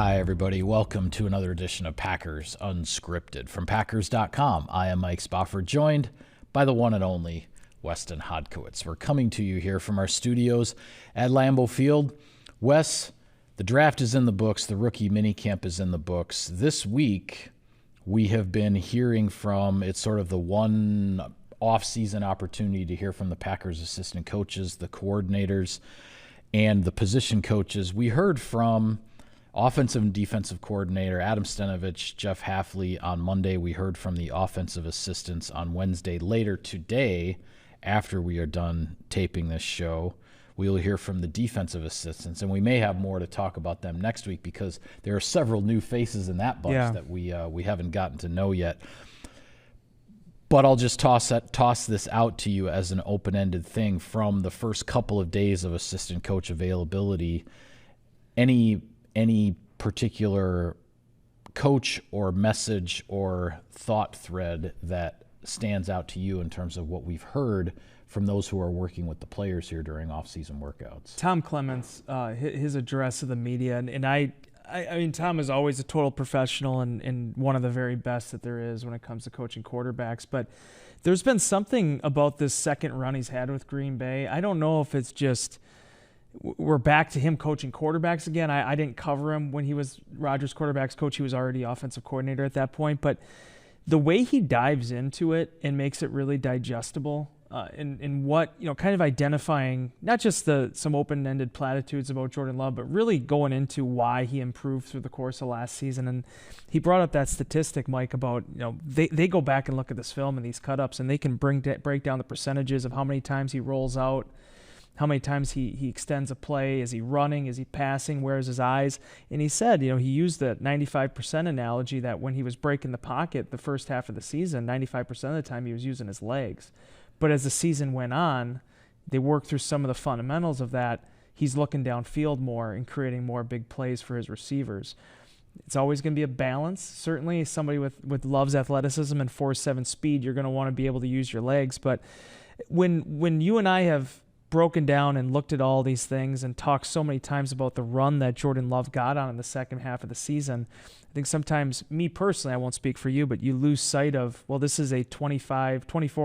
Hi, everybody. Welcome to another edition of Packers Unscripted. From Packers.com, I am Mike Spofford, joined by the one and only Weston Hodkowitz. We're coming to you here from our studios at Lambeau Field. Wes, the draft is in the books. The rookie minicamp is in the books. This week, we have been hearing from, it's sort of the one off-season opportunity to hear from the Packers assistant coaches, the coordinators, and the position coaches. We heard from offensive and defensive coordinator Adam Stenavich, Jeff Hafley on Monday. We heard from the offensive assistants on Wednesday. Later today, after we are done taping this show, we will hear from the defensive assistants, and we may have more to talk about them next week because there are several new faces in that bunch that we haven't gotten to know yet. But I'll just toss this out to you as an open-ended thing from the first couple of days of assistant coach availability. Any particular coach or message or thought thread that stands out to you in terms of what we've heard from those who are working with the players here during off-season workouts? Tom Clements, his address to the media, and I mean, Tom is always a total professional and one of the very best that there is when it comes to coaching quarterbacks. But there's been something about this second run he's had with Green Bay. I don't know if it's just we're back to him coaching quarterbacks again. I didn't cover him when he was Rodgers' quarterbacks coach. He was already offensive coordinator at that point. But the way he dives into it and makes it really digestible, in what, kind of identifying not just some open-ended platitudes about Jordan Love, but really going into why he improved through the course of last season. And he brought up that statistic, Mike, about, they go back and look at this film and these cut-ups, and they can break down the percentages of how many times he rolls out, how many times he extends a play, is he running, is he passing, where's his eyes. And he said, he used the 95% analogy that when he was breaking the pocket the first half of the season, 95% of the time he was using his legs. But as the season went on, they worked through some of the fundamentals of that. He's looking downfield more and creating more big plays for his receivers. It's always going to be a balance. Certainly somebody with Love's athleticism and 4.7 speed, you're going to want to be able to use your legs. But when you and I have broken down and looked at all these things and talked so many times about the run that Jordan Love got on in the second half of the season, I think sometimes, me personally, I won't speak for you, but you lose sight of, this is a 24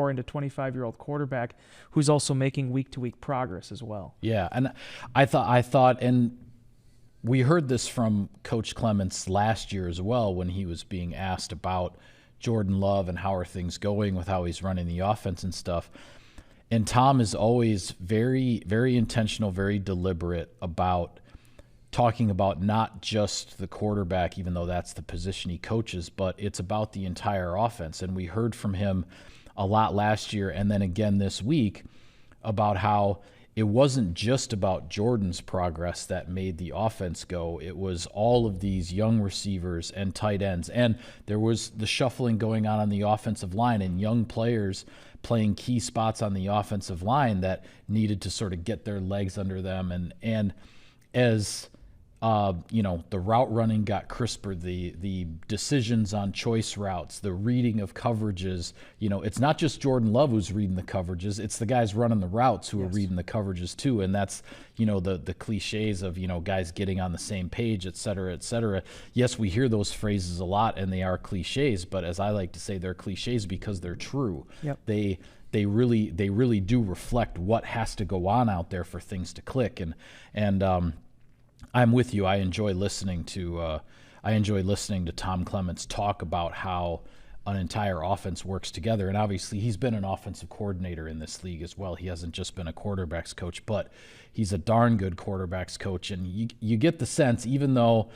into 25-year-old quarterback who's also making week-to-week progress as well. Yeah, and I thought, and we heard this from Coach Clements last year as well when he was being asked about Jordan Love and how are things going with how he's running the offense and stuff. And Tom is always very, very intentional, very deliberate about talking about not just the quarterback, even though that's the position he coaches, but it's about the entire offense. And we heard from him a lot last year and then again this week about how it wasn't just about Jordan's progress that made the offense go. It was all of these young receivers and tight ends. And there was the shuffling going on the offensive line and young players playing key spots on the offensive line that needed to sort of get their legs under them. And as the route running got crisper, the decisions on choice routes, the reading of coverages, it's not just Jordan Love who's reading the coverages, it's the guys running the routes who are reading the coverages too. And that's, the cliches of, guys getting on the same page, et cetera, et cetera. Yes, we hear those phrases a lot and they are cliches, but as I like to say, they're cliches because they're true. Yep. They really do reflect what has to go on out there for things to click. And I'm with you. I enjoy listening to Tom Clements talk about how an entire offense works together. And obviously he's been an offensive coordinator in this league as well. He hasn't just been a quarterbacks coach, but he's a darn good quarterbacks coach. And you get the sense, even though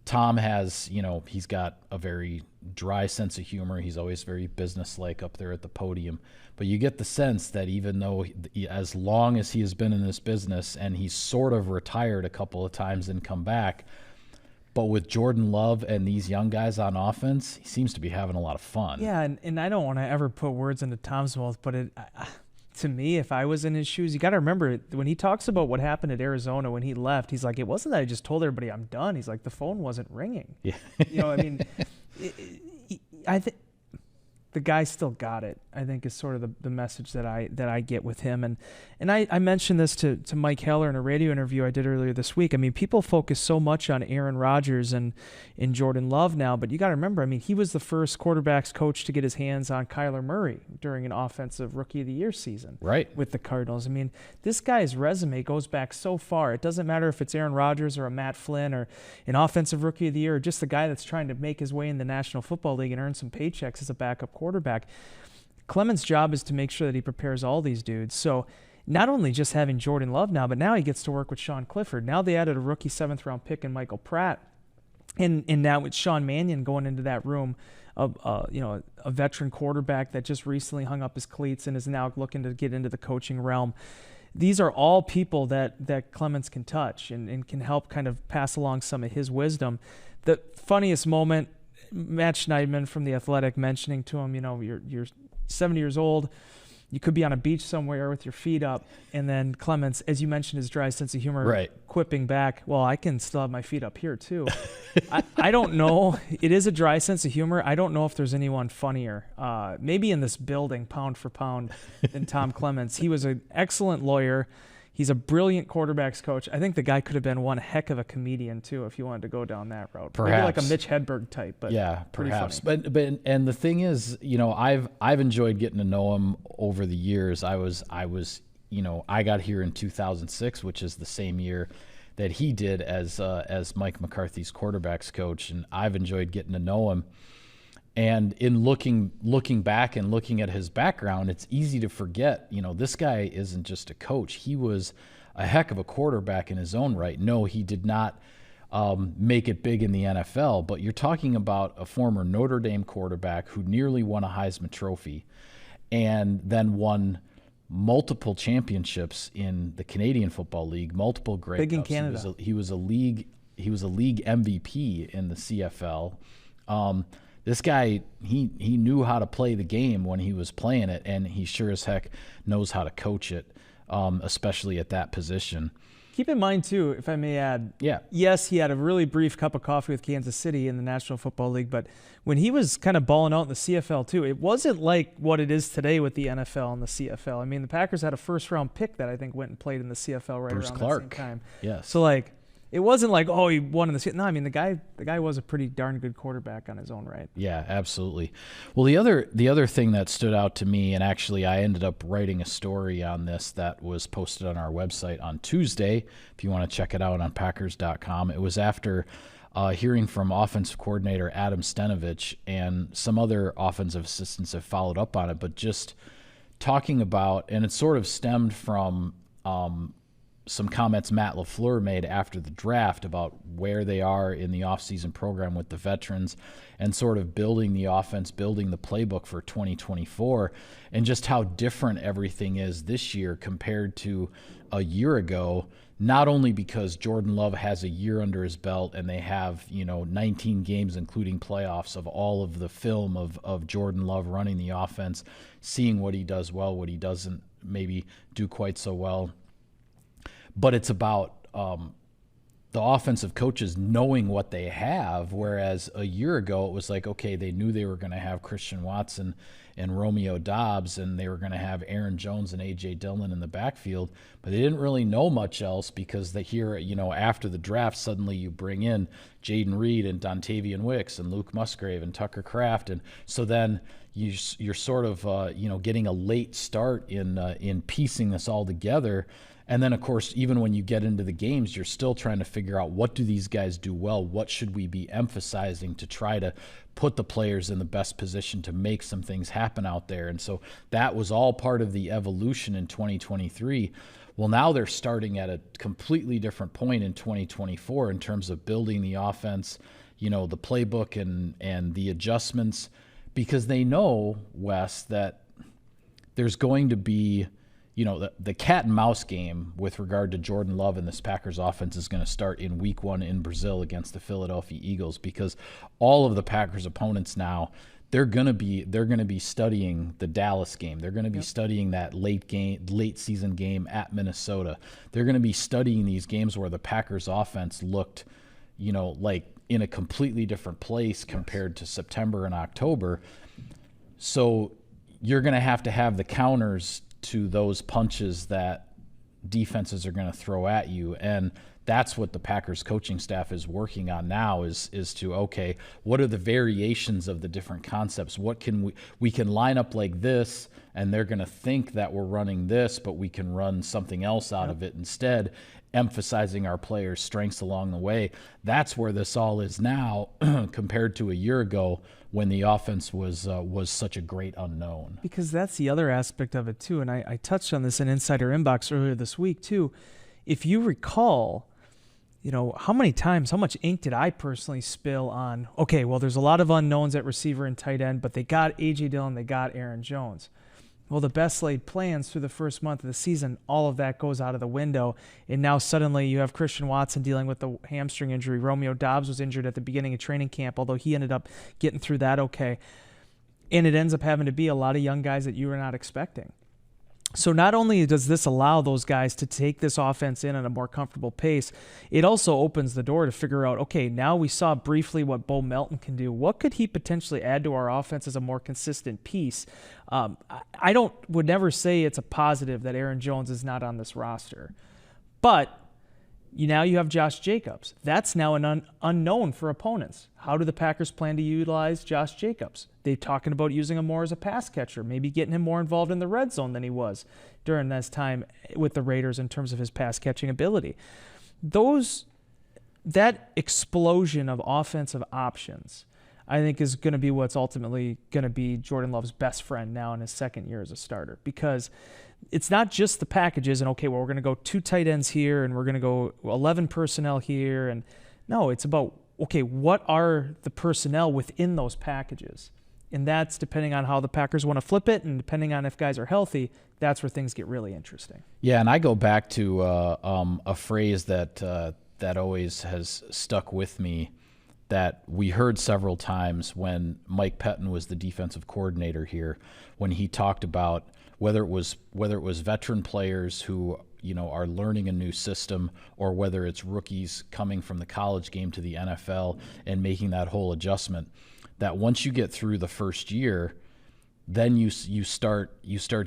Tom has, he's got a very dry sense of humor. He's always very businesslike up there at the podium. But you get the sense that even though as long as he has been in this business and he's sort of retired a couple of times and come back, but with Jordan Love and these young guys on offense, he seems to be having a lot of fun. Yeah, and I don't want to ever put words into Tom's mouth, but to me, if I was in his shoes, you got to remember when he talks about what happened at Arizona when he left, he's like, it wasn't that I just told everybody I'm done. He's like, the phone wasn't ringing. Yeah. I mean, I think the guy still got it. I think is sort of the message that I get with him. And I mentioned this to Mike Heller in a radio interview I did earlier this week. I mean, people focus so much on Aaron Rodgers and Jordan Love now, but you got to remember, I mean, he was the first quarterbacks coach to get his hands on Kyler Murray during an offensive Rookie of the Year season with the Cardinals. I mean, this guy's resume goes back so far. It doesn't matter if it's Aaron Rodgers or a Matt Flynn or an offensive Rookie of the Year or just the guy that's trying to make his way in the National Football League and earn some paychecks as a backup quarterback. Clements' job is to make sure that he prepares all these dudes. So not only just having Jordan Love now, but now he gets to work with Sean Clifford. Now they added a rookie 7th-round pick in Michael Pratt. And now with Sean Mannion going into that room, a veteran quarterback that just recently hung up his cleats and is now looking to get into the coaching realm. These are all people that Clements can touch and can help kind of pass along some of his wisdom. The funniest moment, Matt Schneidman from The Athletic mentioning to him, you're 70 years old, you could be on a beach somewhere with your feet up, and then Clements, as you mentioned, his dry sense of humor, quipping back, well, I can still have my feet up here too. I don't know. It is a dry sense of humor. I don't know if there's anyone funnier, maybe in this building, pound for pound, than Tom Clements. He was an excellent lawyer. He's a brilliant quarterbacks coach. I think the guy could have been one heck of a comedian too if you wanted to go down that route. Perhaps. Maybe like a Mitch Hedberg type, but yeah, perhaps. Funny. But and the thing is, I've enjoyed getting to know him over the years. I got here in 2006, which is the same year that he did as Mike McCarthy's quarterbacks coach, and I've enjoyed getting to know him. And in looking back and looking at his background, it's easy to forget, this guy isn't just a coach. He was a heck of a quarterback in his own right. No, he did not make it big in the NFL, but you're talking about a former Notre Dame quarterback who nearly won a Heisman Trophy and then won multiple championships in the Canadian Football League, multiple Grey Cups. Big in Canada. He was a league MVP in the CFL. This guy, he knew how to play the game when he was playing it, and he sure as heck knows how to coach it, especially at that position. Keep in mind, too, if I may add, yes, he had a really brief cup of coffee with Kansas City in the National Football League, but when he was kind of balling out in the CFL, too, it wasn't like what it is today with the NFL and the CFL. I mean, the Packers had a first-round pick that I think went and played in the CFL right around that same time. Yes. So, it wasn't like, he won in the – no, I mean, the guy was a pretty darn good quarterback on his own right. Yeah, absolutely. Well, the other thing that stood out to me, and actually I ended up writing a story on this that was posted on our website on Tuesday, if you want to check it out on Packers.com. It was after hearing from offensive coordinator Adam Stenavich, and some other offensive assistants have followed up on it, but just talking about – and it sort of stemmed from some comments Matt LaFleur made after the draft about where they are in the offseason program with the veterans and sort of building the offense, building the playbook for 2024, and just how different everything is this year compared to a year ago, not only because Jordan Love has a year under his belt and they have, 19 games, including playoffs, of all of the film of Jordan Love running the offense, seeing what he does well, what he doesn't maybe do quite so well. But it's about the offensive coaches knowing what they have, whereas a year ago it was like, okay, they knew they were going to have Christian Watson and Romeo Doubs, and they were going to have Aaron Jones and A.J. Dillon in the backfield, but they didn't really know much else because after the draft, suddenly you bring in Jaden Reed and Dontavian Wicks and Luke Musgrave and Tucker Kraft, and so then you're sort of getting a late start in piecing this all together. And then, of course, even when you get into the games, you're still trying to figure out, what do these guys do well? What should we be emphasizing to try to put the players in the best position to make some things happen out there? And so that was all part of the evolution in 2023. Well, now they're starting at a completely different point in 2024 in terms of building the offense, the playbook and the adjustments, because they know, Wes, that there's going to be – the cat and mouse game with regard to Jordan Love and this Packers offense is going to start in week 1 in Brazil against the Philadelphia Eagles, because all of the Packers opponents now, they're going to be studying the Dallas game. They're going to be studying that late season game at Minnesota. They're going to be studying these games where the Packers offense looked, like in a completely different place compared to September and October. So you're going to have the counters to those punches that defenses are going to throw at you. And that's what the Packers coaching staff is working on now is to, okay, what are the variations of the different concepts? What can we can line up like this, and they're going to think that we're running this, but we can run something else out of it instead, emphasizing our players' strengths along the way. That's where this all is now compared to a year ago when the offense was such a great unknown. Because that's the other aspect of it too, and I touched on this in Insider Inbox earlier this week too. If you recall, how much ink did I personally spill on, okay, well, there's a lot of unknowns at receiver and tight end, but they got A.J. Dillon, they got Aaron Jones. Well, the best laid plans through the first month of the season, all of that goes out of the window. And now suddenly you have Christian Watson dealing with the hamstring injury. Romeo Doubs was injured at the beginning of training camp, although he ended up getting through that okay. And it ends up having to be a lot of young guys that you were not expecting. So not only does this allow those guys to take this offense in at a more comfortable pace, it also opens the door to figure out, okay, now we saw briefly what Bo Melton can do. What could he potentially add to our offense as a more consistent piece? I would never say it's a positive that Aaron Jones is not on this roster. But now you have Josh Jacobs. That's now an unknown for opponents. How do the Packers plan to utilize Josh Jacobs? They're talking about using him more as a pass catcher, maybe getting him more involved in the red zone than he was during this time with the Raiders in terms of his pass catching ability. That explosion of offensive options, I think, is going to be what's ultimately going to be Jordan Love's best friend now in his second year as a starter, because it's not just the packages and, okay, well, we're going to go 2 tight ends here and we're going to go 11 personnel here. And no, it's about, okay, what are the personnel within those packages? And that's depending on how the Packers want to flip it, and depending on if guys are healthy, that's where things get really interesting. Yeah, and I go back to a phrase that always has stuck with me that we heard several times when Mike Pettin was the defensive coordinator here, when he talked about whether it was veteran players who are learning a new system, or whether it's rookies coming from the college game to the NFL and making that whole adjustment, that once you get through the first year, then you start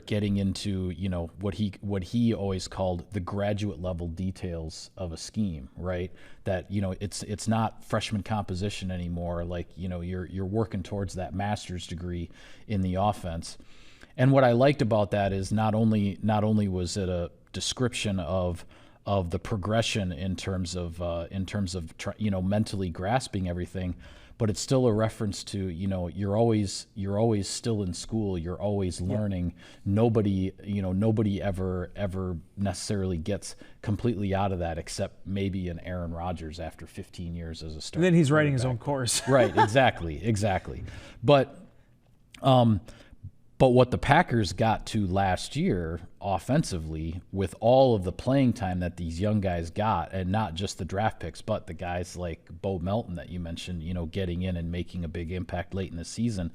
getting into what he always called the graduate level details of a scheme, right? That it's not freshman composition anymore. Like you're working towards that master's degree in the offense. And what I liked about that is not only was it a description of the progression in terms of mentally grasping everything, but it's still a reference to you're always still in school, you're always learning. Nobody ever necessarily gets completely out of that, except maybe an Aaron Rodgers after 15 years as a starter. And then he's writing his own course. Right, exactly. But what the Packers got to last year offensively, with all of the playing time that these young guys got, and not just the draft picks, but the guys like Bo Melton that you mentioned, getting in and making a big impact late in the season,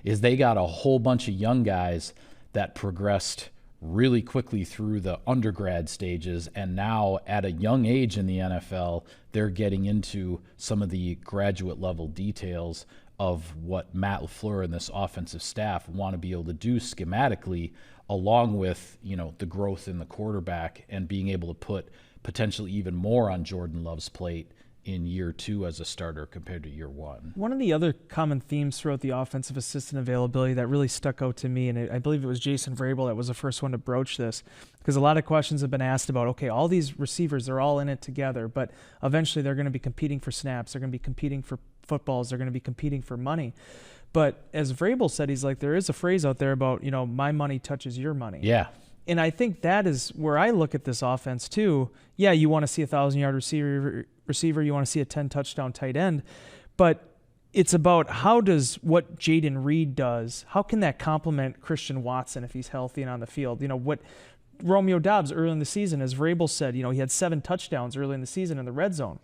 is they got a whole bunch of young guys that progressed really quickly through the undergrad stages, and now at a young age in the NFL, they're getting into some of the graduate level details of what Matt LaFleur and this offensive staff want to be able to do schematically, along with the growth in the quarterback and being able to put potentially even more on Jordan Love's plate in year 2 as a starter compared to year 1. One of the other common themes throughout the offensive assistant availability that really stuck out to me, and I believe it was Jason Vrable that was the first one to broach this, because a lot of questions have been asked about, okay, all these receivers, they're all in it together, but eventually they're going to be competing for snaps, they're going to be competing for footballs, they're going to be competing for money. But as Vrabel said, he's like, there is a phrase out there about, my money touches your money. Yeah. And I think that is where I look at this offense too. Yeah, you want to see a 1,000-yard receiver, you want to see a 10-touchdown tight end, but it's about how does what Jaden Reed does, how can that complement Christian Watson if he's healthy and on the field? What Romeo Doubs early in the season, as Vrabel said, he had 7 touchdowns early in the season in the red zone.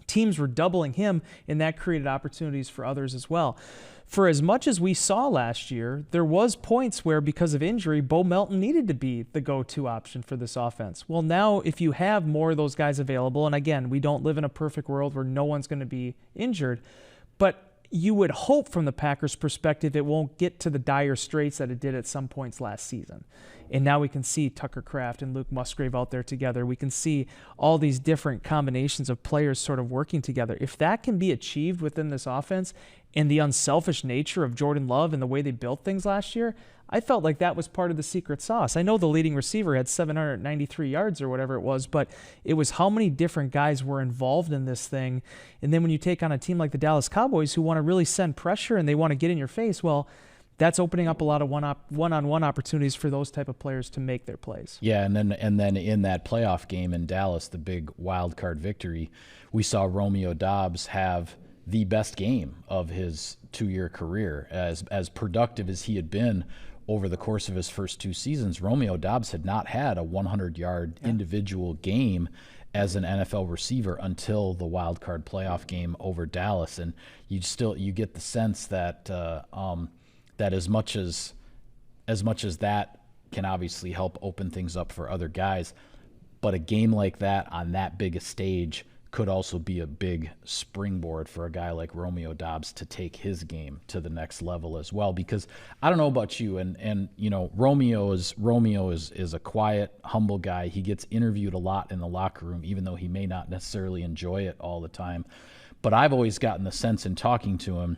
Teams were doubling him, and that created opportunities for others as well. For as much as we saw last year, there was points where, because of injury, Bo Melton needed to be the go-to option for this offense. Well, now if you have more of those guys available, and again, we don't live in a perfect world where no one's going to be injured, but you would hope from the Packers' perspective it won't get to the dire straits that it did at some points last season. And now we can see Tucker Kraft and Luke Musgrave out there together. We can see all these different combinations of players sort of working together. If that can be achieved within this offense and the unselfish nature of Jordan Love and the way they built things last year, I felt like that was part of the secret sauce. I know the leading receiver had 793 yards or whatever it was, but it was how many different guys were involved in this thing. And then when you take on a team like the Dallas Cowboys who want to really send pressure and they want to get in your face, well, that's opening up a lot of one-on-one opportunities for those type of players to make their plays. Yeah, and then in that playoff game in Dallas, the big wild card victory, we saw Romeo Doubs have the best game of his 2-year career. As productive as he had been over the course of his first 2 seasons, Romeo Doubs had not had a 100-yard individual game as an NFL receiver until the wild card playoff game over Dallas, and you get the sense that that as much as that can obviously help open things up for other guys, but a game like that on that big a stage could also be a big springboard for a guy like Romeo Doubs to take his game to the next level as well. Because I don't know about you, and you know, Romeo is a quiet, humble guy. He gets interviewed a lot in the locker room, even though he may not necessarily enjoy it all the time. But I've always gotten the sense in talking to him,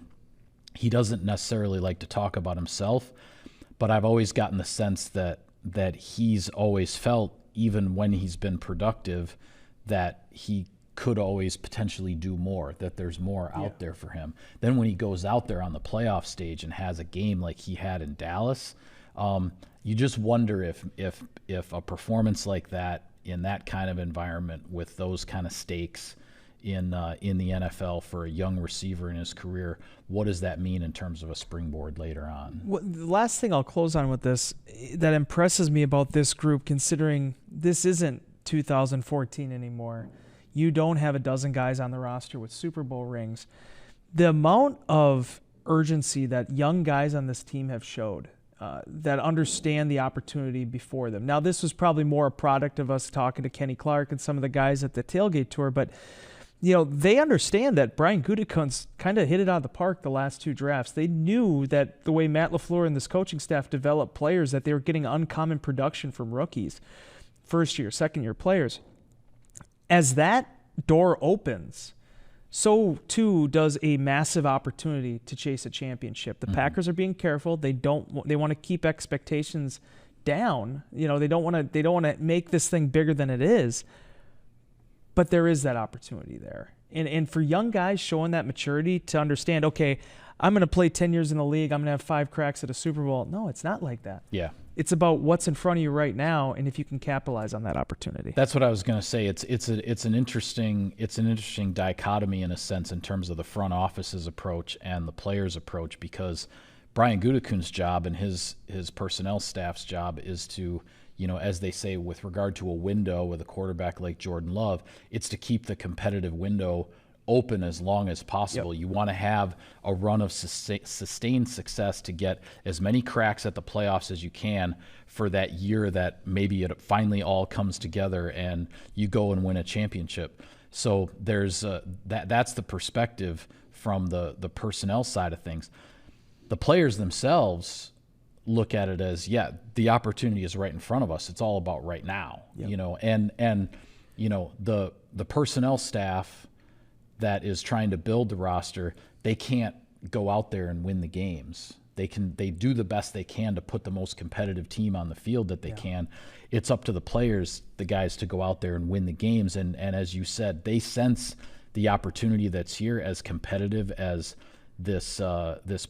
he doesn't necessarily like to talk about himself, but I've always gotten the sense that he's always felt, even when he's been productive, that he could always potentially do more, that there's more out there for him. Then when he goes out there on the playoff stage and has a game like he had in Dallas, you just wonder if a performance like that in that kind of environment with those kind of stakes in the NFL for a young receiver in his career, what does that mean in terms of a springboard later on? Well, the last thing I'll close on with this that impresses me about this group, considering this isn't 2014 anymore, you don't have a dozen guys on the roster with Super Bowl rings. The amount of urgency that young guys on this team have showed, that understand the opportunity before them. Now, this was probably more a product of us talking to Kenny Clark and some of the guys at the tailgate tour, but you know, they understand that Brian Gutekunst kind of hit it out of the park the last 2 drafts. They knew that the way Matt LaFleur and this coaching staff developed players, that they were getting uncommon production from rookies, first-year, second-year players. As that door opens, so too does a massive opportunity to chase a championship. The Packers are being careful. They want to keep expectations down. You know, they don't want to make this thing bigger than it is. But there is that opportunity there. And for young guys showing that maturity to understand, okay, I'm going to play 10 years in the league, I'm going to have 5 cracks at a Super Bowl. No, it's not like that. Yeah. It's about what's in front of you right now and if you can capitalize on that opportunity. That's what I was going to say. It's an interesting dichotomy in a sense in terms of the front office's approach and the players' approach, because Brian Gutekunst's job and his personnel staff's job is to, you know, as they say, with regard to a window with a quarterback like Jordan Love, it's to keep the competitive window open as long as possible. You want to have a run of sustained success to get as many cracks at the playoffs as you can for that year that maybe it finally all comes together and you go and win a championship. So there's that's the perspective from the personnel side of things. The players themselves look at it as, the opportunity is right in front of us. It's all about right now, you know, and you know, the personnel staff that is trying to build the roster, they can't go out there and win the games. They do the best they can to put the most competitive team on the field that they can. It's up to the players, the guys, to go out there and win the games. And as you said, they sense the opportunity that's here, as competitive as this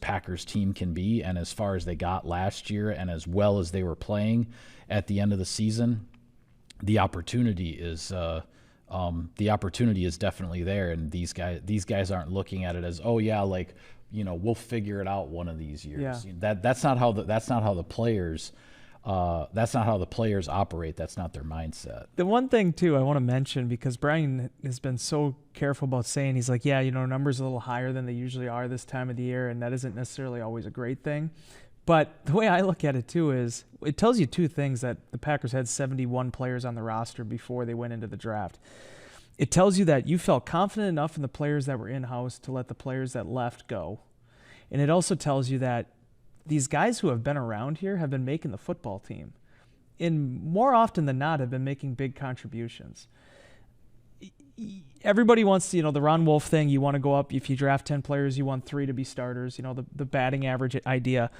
Packers team can be, and as far as they got last year, and as well as they were playing at the end of the season, the opportunity is definitely there. And these guys aren't looking at it as, oh yeah, like, you know, we'll figure it out one of these years. That's not how the players operate. That's not their mindset. The one thing too I want to mention, because Brian has been so careful about saying, he's like, numbers are a little higher than they usually are this time of the year, and that isn't necessarily always a great thing. But the way I look at it too is it tells you 2 things: that the Packers had 71 players on the roster before they went into the draft. it tells you that you felt confident enough in the players that were in-house to let the players that left go. And it also tells you that these guys who have been around here have been making the football team. And more often than not have been making big contributions. Everybody wants to, the Ron Wolf thing, you want to go up. If you draft 10 players, you want 3 to be starters, the batting average idea.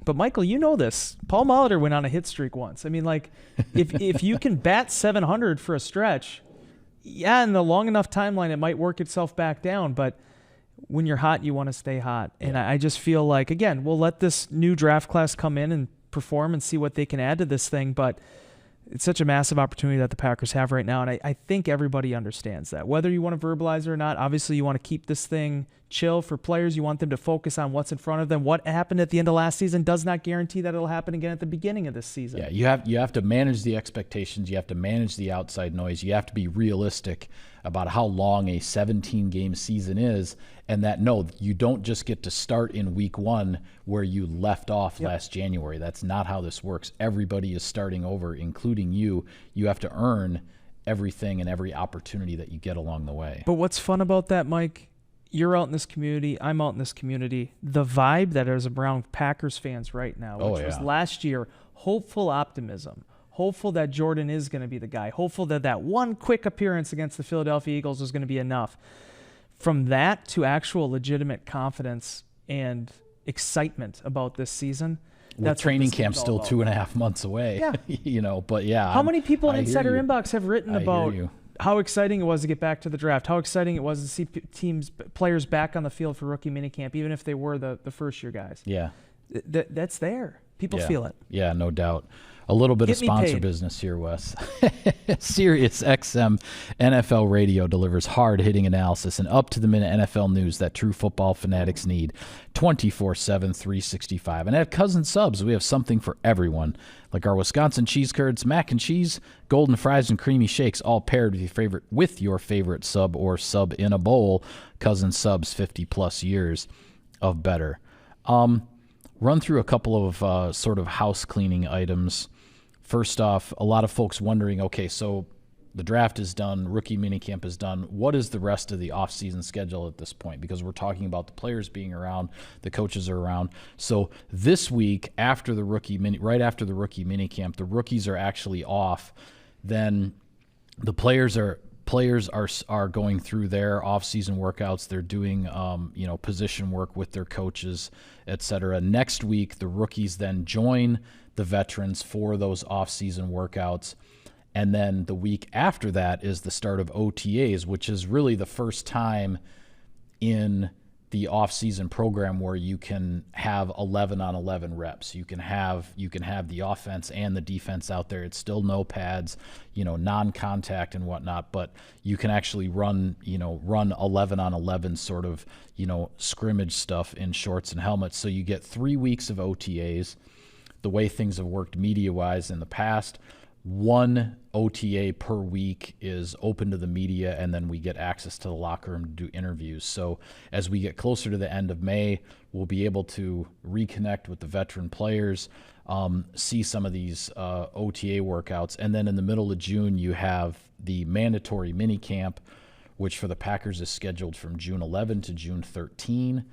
But Michael, you know this. Paul Molitor went on a hit streak once. I mean, like, if you can bat 700 for a stretch, yeah, in the long enough timeline, it might work itself back down. But when you're hot, you want to stay hot. And I just feel like, again, we'll let this new draft class come in and perform and see what they can add to this thing. But it's such a massive opportunity that the Packers have right now, and I think everybody understands that. Whether you want to verbalize it or not, obviously you want to keep this thing chill for players. You want them to focus on what's in front of them. What happened at the end of last season does not guarantee that it'll happen again at the beginning of this season. Yeah, you have to manage the expectations. You have to manage the outside noise. You have to be realistic about how long a 17-game season is, and that, no, you don't just get to start in week 1 where you left off last January. That's not how this works. Everybody is starting over, including you. You have to earn everything and every opportunity that you get along the way. But what's fun about that, Mike, you're out in this community, I'm out in this community. The vibe that is around Packers fans right now, which was last year, hopeful optimism. Hopeful that Jordan is going to be the guy. Hopeful that one quick appearance against the Philadelphia Eagles is going to be enough. From that to actual legitimate confidence and excitement about this season. That's training camp still 2.5 months away. Yeah. But yeah. How many people in Insider Inbox have written about how exciting it was to get back to the draft, how exciting it was to see players back on the field for rookie minicamp, even if they were the first-year guys. Yeah. That's there. People feel it. Yeah, no doubt. A little bit of sponsor business here, Wes. Sirius XM NFL Radio delivers hard-hitting analysis and up-to-the-minute NFL news that true football fanatics need 24/7, 365. And at Cousin Subs, we have something for everyone, like our Wisconsin cheese curds, mac and cheese, golden fries, and creamy shakes, all paired with your favorite sub or sub in a bowl. Cousin Subs, 50-plus years of better. Run through a couple of sort of house cleaning items. First off, a lot of folks wondering, okay, so the draft is done, rookie minicamp is done. What is the rest of the offseason schedule at this point? Because we're talking about the players being around, the coaches are around. So this week, right after the rookie minicamp, the rookies are actually off. Then the players are going through their off-season workouts. They're doing position work with their coaches, etc. Next week, the rookies then join the veterans for those off-season workouts. And then the week after that is the start of OTAs, which is really the first time in the off-season program where you can have 11-on-11 reps. You can have the offense and the defense out there. It's still no pads, non-contact and whatnot, but you can actually run 11-on-11 sort of, scrimmage stuff in shorts and helmets. So you get 3 weeks of OTAs. The way things have worked media-wise in the past, 1 OTA per week is open to the media, and then we get access to the locker room to do interviews. So as we get closer to the end of May, we'll be able to reconnect with the veteran players, see some of these OTA workouts. And then in the middle of June, you have the mandatory minicamp, which for the Packers is scheduled from June 11 to June 13.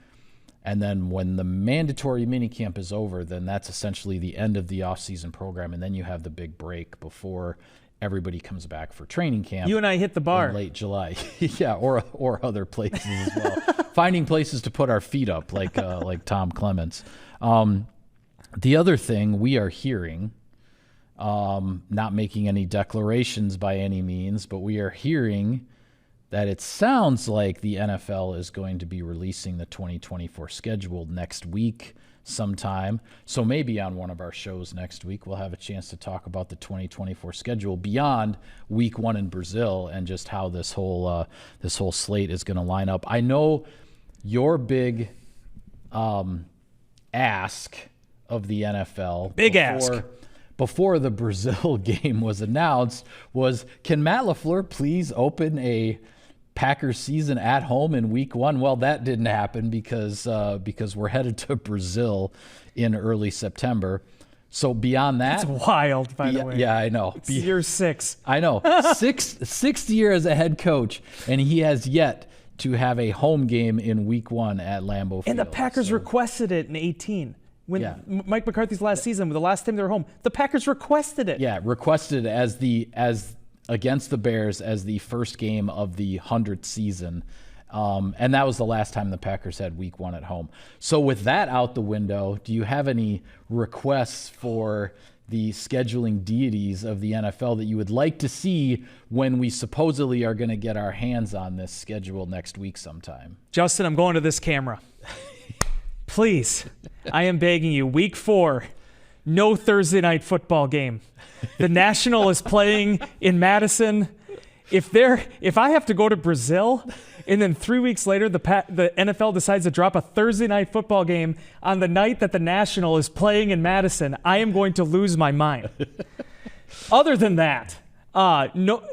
And then when the mandatory minicamp is over, then that's essentially the end of the offseason program. And then you have the big break before everybody comes back for training camp. You and I hit the bar. In late July. Yeah, or other places as well. Finding places to put our feet up, like Tom Clements. The other thing we are hearing, not making any declarations by any means, but we are hearing that it sounds like the NFL is going to be releasing the 2024 schedule next week sometime. So maybe on one of our shows next week, we'll have a chance to talk about the 2024 schedule beyond week 1 in Brazil and just how this whole slate is going to line up. I know your big ask of the NFL. Before the Brazil game was announced was, can Matt LaFleur please open a Packers season at home in week 1? Well, that didn't happen because we're headed to Brazil in early September. So beyond that, It's wild, by the way. Yeah, I know. It's year 6. I know. Sixth year as a head coach, and he has yet to have a home game in week 1 at Lambeau Field. And the Packers requested it in 18. When Mike McCarthy's last season, the last time they were home, the Packers requested it. Yeah, requested as against the Bears as the first game of the 100th season. And that was the last time the Packers had week 1 at home. So with that out the window, do you have any requests for the scheduling deities of the NFL that you would like to see when we supposedly are going to get our hands on this schedule next week sometime? Justin, I'm going to this camera. Please, I am begging you, week 4, no Thursday night football game. The National is playing in Madison. If I have to go to Brazil and then 3 weeks later the NFL decides to drop a Thursday night football game on the night that the National is playing in Madison, I am going to lose my mind. Other than that, no.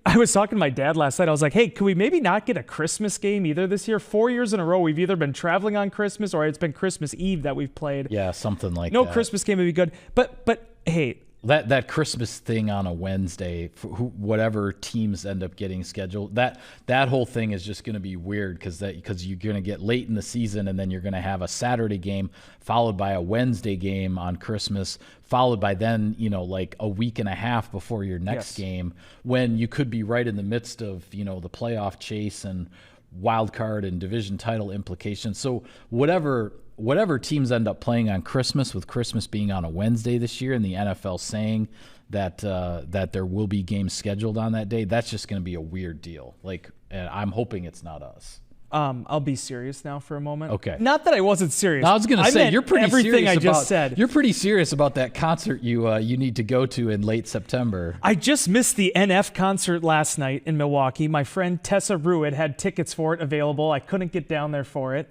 I was talking to my dad last night. I was like, hey, could we maybe not get a Christmas game either this year? 4 years in a row, we've either been traveling on Christmas or it's been Christmas Eve that we've played. Yeah, something like that. No Christmas game would be good. But hey, that Christmas thing on a Wednesday, for whatever teams end up getting scheduled, that whole thing is just going to be weird because you're going to get late in the season and then you're going to have a Saturday game followed by a Wednesday game on Christmas, followed by then like a week and a half before your next game, when you could be right in the midst of the playoff chase and wild card and division title implications. So whatever teams end up playing on Christmas, with Christmas being on a Wednesday this year and the NFL saying that there will be games scheduled on that day, that's just going to be a weird deal. And I'm hoping it's not us. I'll be serious now for a moment. Okay. Not that I wasn't serious. I was going to say, you're pretty everything serious I about, just said. You're pretty serious about that concert you need to go to in late September. I just missed the NF concert last night in Milwaukee. My friend Tessa Ruitt had tickets for it available. I couldn't get down there for it.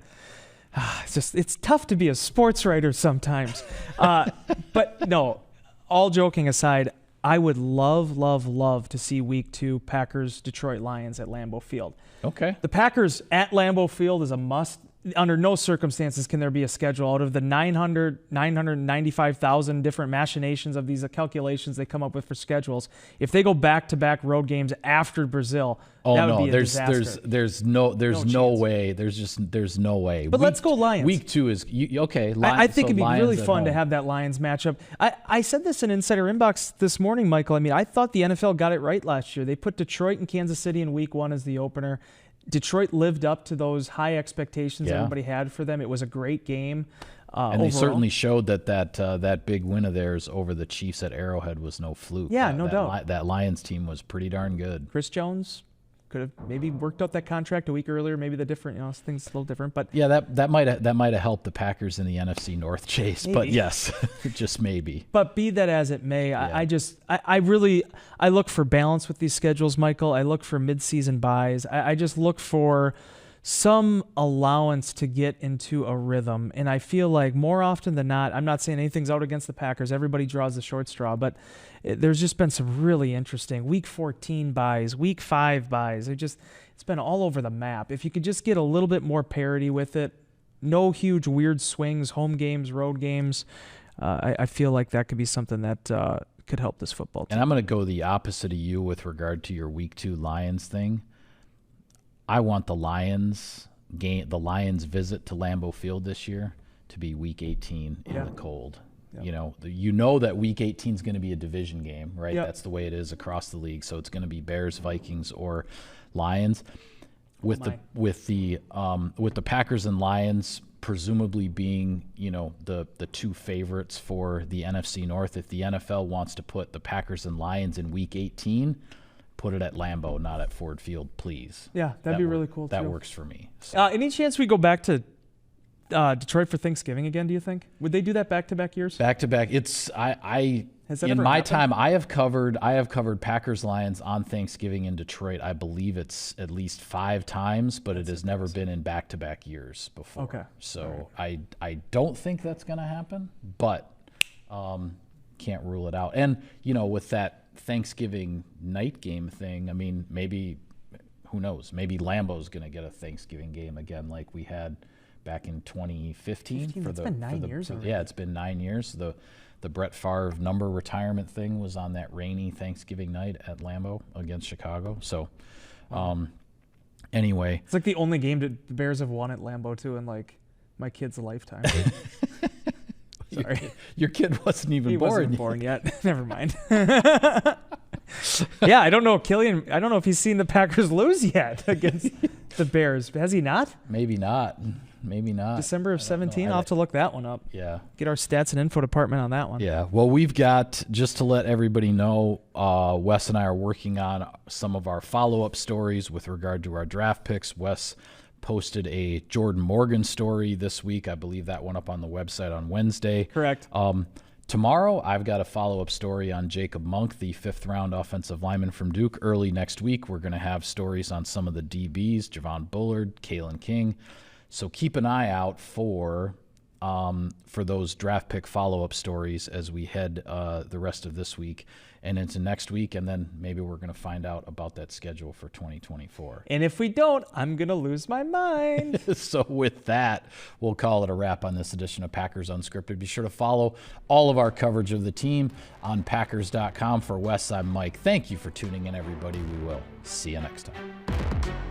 It's tough to be a sports writer sometimes. But no, all joking aside, I would love to see week 2 Packers-Detroit Lions at Lambeau Field. Okay. The Packers at Lambeau Field is a must. Under no circumstances can there be a schedule out of the 995,000 different machinations of these calculations they come up with for schedules. If they go back-to-back road games after Brazil, that would be a disaster. There's no way. There's no way. But let's go Lions. Week 2 is okay. Lions, I think it'd be really fun home to have that Lions matchup. I said this in Insider Inbox this morning, Michael. I mean, I thought the NFL got it right last year. They put Detroit and Kansas City in week 1 as the opener. Detroit lived up to those high expectations everybody had for them. It was a great game. And overall. they certainly showed that big win of theirs over the Chiefs at Arrowhead was no fluke. Yeah, no doubt. That Lions team was pretty darn good. Chris Jones could have maybe worked out that contract a week earlier. Maybe the different, things a little different. But yeah, that might have helped the Packers in the NFC North chase. Maybe. But yes, just maybe. But be that as it may, I look for balance with these schedules, Michael. I look for midseason buys. I just look for some allowance to get into a rhythm. And I feel like more often than not, I'm not saying anything's out against the Packers. Everybody draws the short straw, but there's just been some really interesting week 14 buys, week 5 buys. It's been all over the map. If you could just get a little bit more parity with it, no huge weird swings, home games, road games, I feel like that could be something that could help this football team. And I'm going to go the opposite of you with regard to your week 2 Lions thing. I want the Lions visit to Lambeau Field this year to be week 18 in the cold. Yeah. You know that week 18 is going to be a division game, right? Yep. That's the way it is across the league. So it's going to be Bears, Vikings, or Lions. With the Packers and Lions presumably being, the 2 favorites for the NFC North. If the NFL wants to put the Packers and Lions in week 18, put it at Lambeau, not at Ford Field, please. Yeah, that'd be really cool, too. That works for me. So. Any chance we go back to Detroit for Thanksgiving again, do you think? Would they do that back-to-back years? Back-to-back. In my time, I have covered Packers Lions on Thanksgiving in Detroit. I believe it's at least 5 times, but it has never been in back-to-back years before. Okay. So right. I don't think that's going to happen, but can't rule it out. And, with that Thanksgiving night game thing, I mean, maybe, who knows? Maybe Lambeau's going to get a Thanksgiving game again like we had back in 2015. That's been 9 years already. Yeah, it's been 9 years. The Brett Favre number retirement thing was on that rainy Thanksgiving night at Lambeau against Chicago. So, anyway. It's like the only game that the Bears have won at Lambeau, too, in, like, my kid's lifetime. Sorry. Your kid wasn't even he born. Wasn't born yet. Never mind. Yeah, I don't know if he's seen the Packers lose yet against the Bears. Has he not? Maybe not. December of 17. I'll have to look that one up. Yeah. Get our stats and info department on that one. Yeah. Well, we've got, just to let everybody know, Wes and I are working on some of our follow-up stories with regard to our draft picks. Wes posted a Jordan Morgan story this week. I believe that went up on the website on Wednesday. Correct. Tomorrow, I've got a follow-up story on Jacob Monk, the fifth-round offensive lineman from Duke. Early next week, we're going to have stories on some of the DBs, Javon Bullard, Kalen King. So keep an eye out for those draft pick follow-up stories as we head the rest of this week and into next week, and then maybe we're going to find out about that schedule for 2024. And if we don't, I'm going to lose my mind. So with that, we'll call it a wrap on this edition of Packers Unscripted. Be sure to follow all of our coverage of the team on Packers.com. For Wes, I'm Mike. Thank you for tuning in, everybody. We will see you next time.